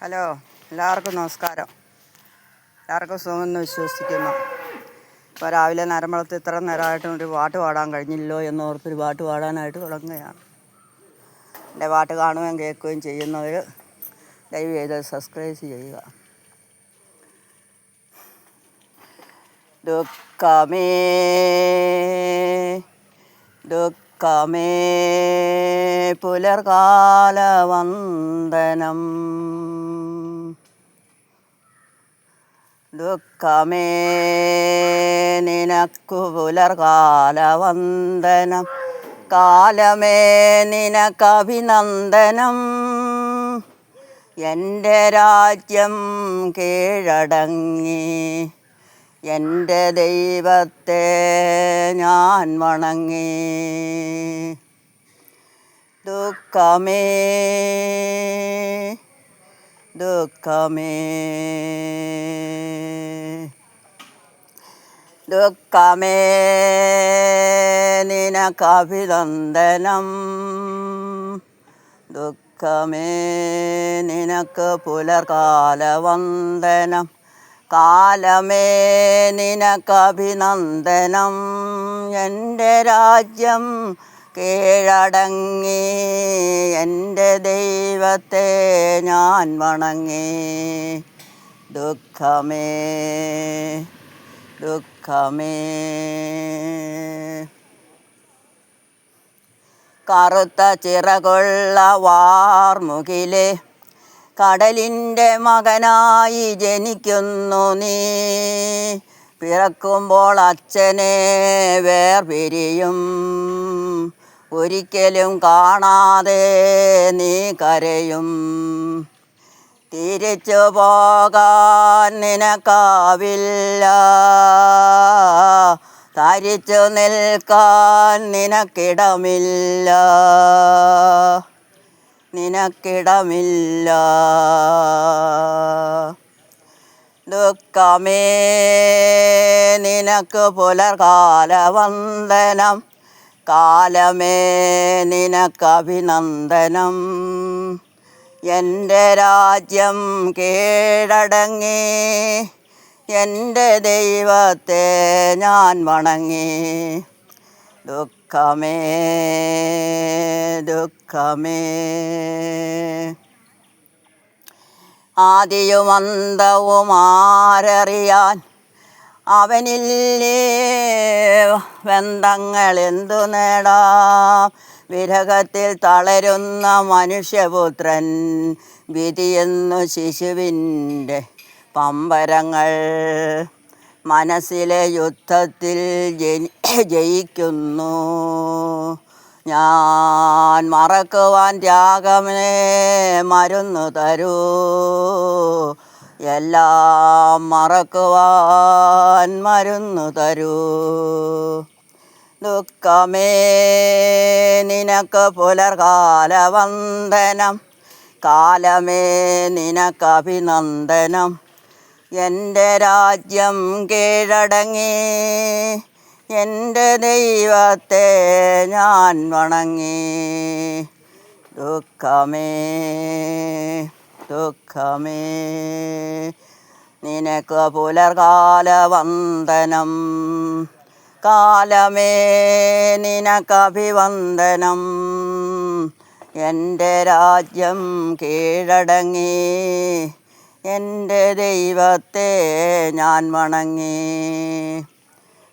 Hello, എല്ലാവർക്കും നമസ്കാരം. എല്ലാവർക്കും സുഖമെന്ന് വിശ്വസിക്കുന്നു. ഇപ്പോൾ രാവിലെ നേരമ്പളത്ത് ഇത്ര നേരമായിട്ടും ഒരു പാട്ട് പാടാൻ കഴിഞ്ഞില്ലല്ലോ എന്നോർത്തൊരു പാട്ട് പാടാനായിട്ട് തുടങ്ങുകയാണ്. എൻ്റെ പാട്ട് കാണുകയും കേൾക്കുകയും ചെയ്യുന്നവർ ദയവ് ചെയ്ത് സബ്സ്ക്രൈബ് ചെയ്യുക. ദുഃഖമേ ദുഃഖമേ പുലർകാലവന്ദനം, ദുഃഖമേ നിനക്കു പുലർകാലവന്ദനം, കാലമേ നിനക്കഭിനന്ദനം. എൻ്റെ രാജ്യം കീഴടങ്ങി എൻ്റെ ദൈവത്തെ ഞാൻ വണങ്ങി. ദുഃഖമേ ദുഃഖമേ ദുഃഖമേ നിനക്കഭിനന്ദനം, ദുഃഖമേ നിനക്ക് പുലർകാലവന്ദനം, കാലമേ നിനക്കഭിനന്ദനം. എൻ്റെ രാജ്യം കീഴടങ്ങി എൻ്റെ ദൈവത്തെ ഞാൻ വണങ്ങി. ദുഃഖമേ ദുഃഖമേ കറുത്ത ചിറകുള്ള വാർമുകിലെ കടലിൻ്റെ മകനായി ജനിക്കുന്നു നീ. പിറക്കുമ്പോൾ അച്ഛനെ വേർപിരിയും, ഒരിക്കലും കാണാതെ നീ കരയും. തിരിച്ചു പോകാൻ നിനക്കാവില്ല, തരിച്ചു നിൽക്കാൻ നിനക്കിടമില്ല, നിനക്കിടമില്ല. ദുഃഖമേ നിനക്ക് പുലർകാലവന്ദനം, കാലമേ നിനക്കഭിനന്ദനം. എൻ്റെ രാജ്യം കീഴടങ്ങി എൻ്റെ ദൈവത്തെ ഞാൻ വണങ്ങി. ദുഃഖമേ ദുഃഖമേ ആദിയും അന്തവും ആരറിയാൻ അവനില്ലേ ബന്ധങ്ങൾ എന്തു നേടാം. വിരഹത്തിൽ തളരുന്ന മനുഷ്യപുത്രൻ വിധിയെന്നു ശിശുവിൻ്റെ പമ്പരങ്ങൾ. മനസ്സിലെ യുദ്ധത്തിൽ ജയിക്കുന്നു ഞാൻ, മറക്കുവാൻ ത്യാഗമേ മരുന്നു തരൂ. എല്ലാം മറക്കുവാൻ മരുന്നു തരൂ. ദുഃഖമേ നിനക്ക് പുലർകാലവന്ദനം, കാലമേ നിനക്കഭിനന്ദനം. എൻ്റെ രാജ്യം കീഴടങ്ങി എൻ്റെ ദൈവത്തെ ഞാൻ വണങ്ങി. ദുഃഖമേ ദുഃഖമേ നിനക്ക് പുലർകാലവന്ദനം, കാലമേ നിനക്കഭിവന്ദനം. എൻ്റെ രാജ്യം കീഴടങ്ങി എൻ്റെ ദൈവത്തെ ഞാൻ വണങ്ങി.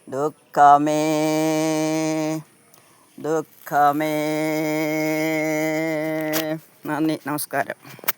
ദുഃഖമേ ദുഃഖമേ. നന്ദി, നമസ്കാരം.